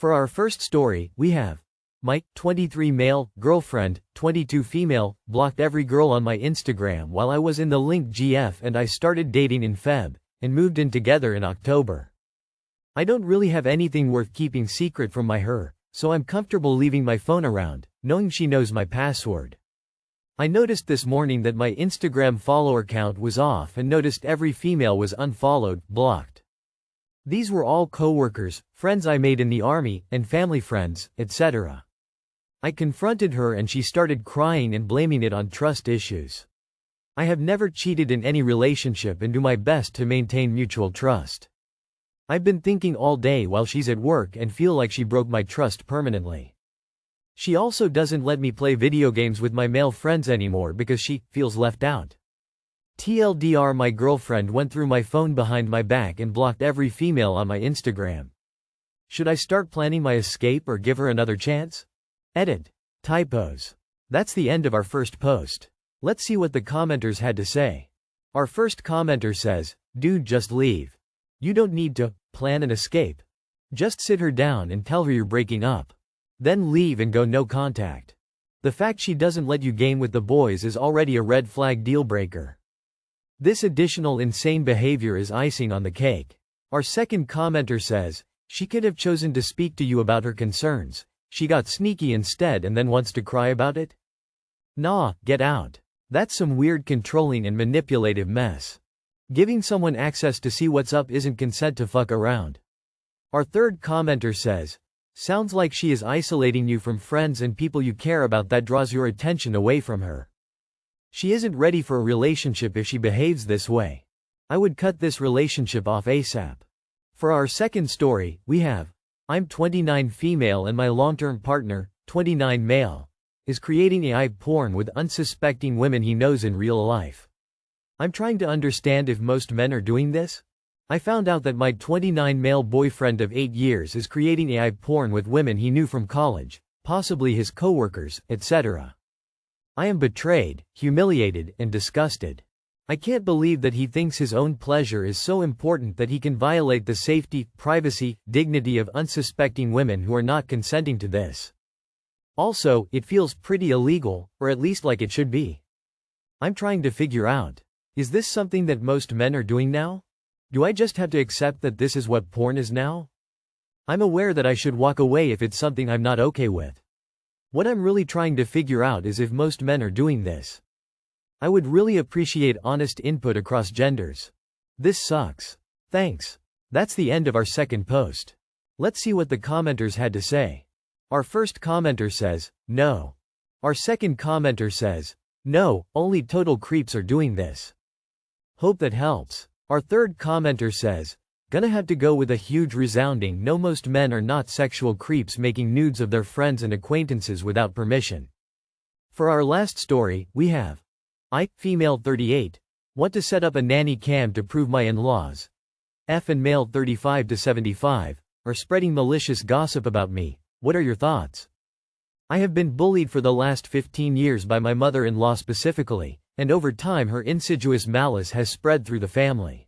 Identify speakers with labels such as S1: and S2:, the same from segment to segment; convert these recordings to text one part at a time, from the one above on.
S1: For our first story, we have my 23 male girlfriend, 22 female, blocked every girl on my Instagram while I was in the link GF and I started dating in Feb, and moved in together in October. I don't really have anything worth keeping secret from her, so I'm comfortable leaving my phone around, knowing she knows my password. I noticed this morning that my Instagram follower count was off and noticed every female was unfollowed, blocked. These were all coworkers, friends I made in the army, and family friends, etc. I confronted her and she started crying and blaming it on trust issues. I have never cheated in any relationship and do my best to maintain mutual trust. I've been thinking all day while she's at work and feel like she broke my trust permanently. She also doesn't let me play video games with my male friends anymore because she feels left out. TLDR, my girlfriend went through my phone behind my back and blocked every female on my Instagram. Should I start planning my escape or give her another chance? Edit. Typos. That's the end of our first post. Let's see what the commenters had to say. Our first commenter says, "Dude, just leave. You don't need to plan an escape. Just sit her down and tell her you're breaking up. Then leave and go no contact. The fact she doesn't let you game with the boys is already a red flag deal breaker. This additional insane behavior is icing on the cake." Our second commenter says, "She could have chosen to speak to you about her concerns. She got sneaky instead and then wants to cry about it? Nah, get out. That's some weird controlling and manipulative mess. Giving someone access to see what's up isn't consent to fuck around." Our third commenter says, "Sounds like she is isolating you from friends and people you care about. That draws your attention away from her. She isn't ready for a relationship if she behaves this way. I would cut this relationship off ASAP." For our second story, we have, I'm 29 female and my long-term partner, 29 male, is creating AI porn with unsuspecting women he knows in real life. I'm trying to understand if most men are doing this. I found out that my 29 male boyfriend of 8 years is creating AI porn with women he knew from college, possibly his coworkers, etc. I am betrayed, humiliated, and disgusted. I can't believe that he thinks his own pleasure is so important that he can violate the safety, privacy, dignity of unsuspecting women who are not consenting to this. Also, it feels pretty illegal, or at least like it should be. I'm trying to figure out, is this something that most men are doing now? Do I just have to accept that this is what porn is now? I'm aware that I should walk away if it's something I'm not okay with. What I'm really trying to figure out is if most men are doing this. I would really appreciate honest input across genders. This sucks. Thanks. That's the end of our second post. Let's see what the commenters had to say. Our first commenter says, "No." Our second commenter says, "No, only total creeps are doing this. Hope that helps." Our third commenter says, "Gonna have to go with a huge resounding no. Most men are not sexual creeps making nudes of their friends and acquaintances without permission." For our last story, we have, I, female 38, want to set up a nanny cam to prove my in-laws, F and male 35 to 75, are spreading malicious gossip about me. What are your thoughts? I have been bullied for the last 15 years by my mother-in-law specifically, and over time her insidious malice has spread through the family.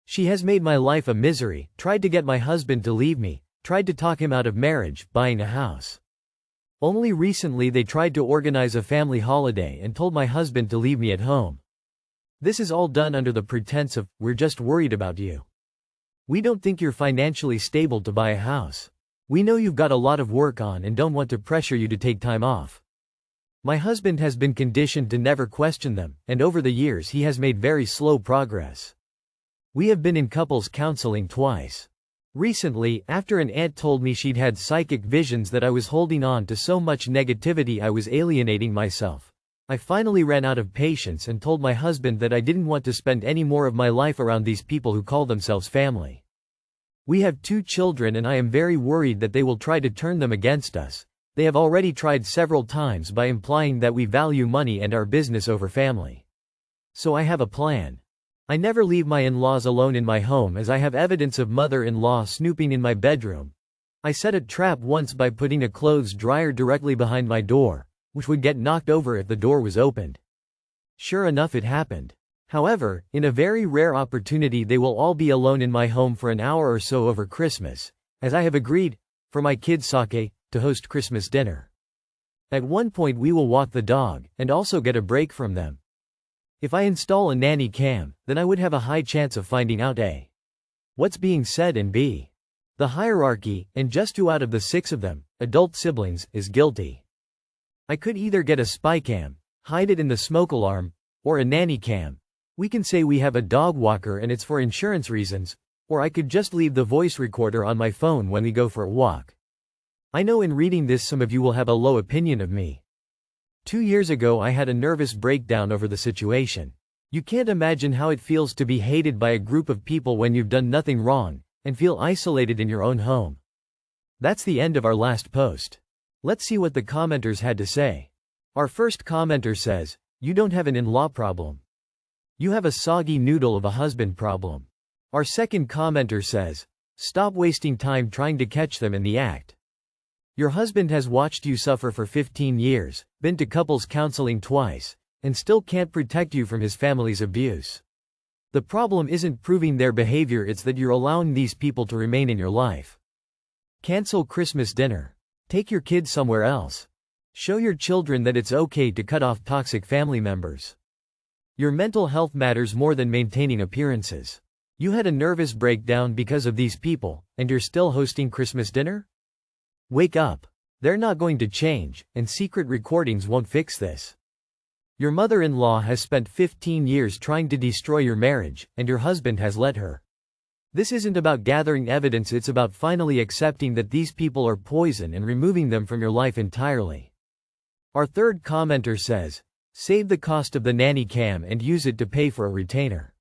S1: She has made my life a misery, tried to get my husband to leave me, tried to talk him out of marriage, buying a house. Only recently they tried to organize a family holiday and told my husband to leave me at home. This is all done under the pretense of, "We're just worried about you. We don't think you're financially stable to buy a house. We know you've got a lot of work on and don't want to pressure you to take time off." My husband has been conditioned to never question them, and over the years he has made very slow progress. We have been in couples counseling twice. Recently, after an aunt told me she'd had psychic visions that I was holding on to so much negativity I was alienating myself, I finally ran out of patience and told my husband that I didn't want to spend any more of my life around these people who call themselves family. We have 2 children and I am very worried that they will try to turn them against us. They have already tried several times by implying that we value money and our business over family. So I have a plan. I never leave my in-laws alone in my home as I have evidence of mother-in-law snooping in my bedroom. I set a trap once by putting a clothes dryer directly behind my door, which would get knocked over if the door was opened. Sure enough, it happened. However, in a very rare opportunity they will all be alone in my home for an hour or so over Christmas, as I have agreed, for my kids' sake, to host Christmas dinner. At one point we will walk the dog, and also get a break from them. If I install a nanny cam, then I would have a high chance of finding out A. what's being said and B. the hierarchy, and just 2 out of the 6 of them, adult siblings, is guilty. I could either get a spy cam, hide it in the smoke alarm, or a nanny cam. We can say we have a dog walker and it's for insurance reasons, or I could just leave the voice recorder on my phone when we go for a walk. I know in reading this some of you will have a low opinion of me. 2 years ago I had a nervous breakdown over the situation. You can't imagine how it feels to be hated by a group of people when you've done nothing wrong, and feel isolated in your own home. That's the end of our last post. Let's see what the commenters had to say. Our first commenter says, "You don't have an in-law problem. You have a soggy noodle of a husband problem." Our second commenter says, "Stop wasting time trying to catch them in the act. Your husband has watched you suffer for 15 years, been to couples counseling twice, and still can't protect you from his family's abuse. The problem isn't proving their behavior, it's that you're allowing these people to remain in your life. Cancel Christmas dinner. Take your kids somewhere else. Show your children that it's okay to cut off toxic family members. Your mental health matters more than maintaining appearances. You had a nervous breakdown because of these people, and you're still hosting Christmas dinner? Wake up. They're not going to change, and secret recordings won't fix this. Your mother-in-law has spent 15 years trying to destroy your marriage, and your husband has let her. This isn't about gathering evidence, it's about finally accepting that these people are poison and removing them from your life entirely." Our third commenter says, "Save the cost of the nanny cam and use it to pay for a retainer.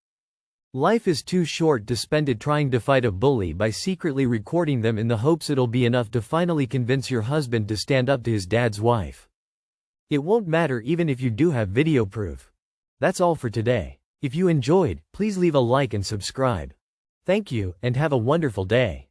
S1: Life is too short to spend it trying to fight a bully by secretly recording them in the hopes it'll be enough to finally convince your husband to stand up to his dad's wife. It won't matter even if you do have video proof." That's all for today. If you enjoyed, please leave a like and subscribe. Thank you, and have a wonderful day.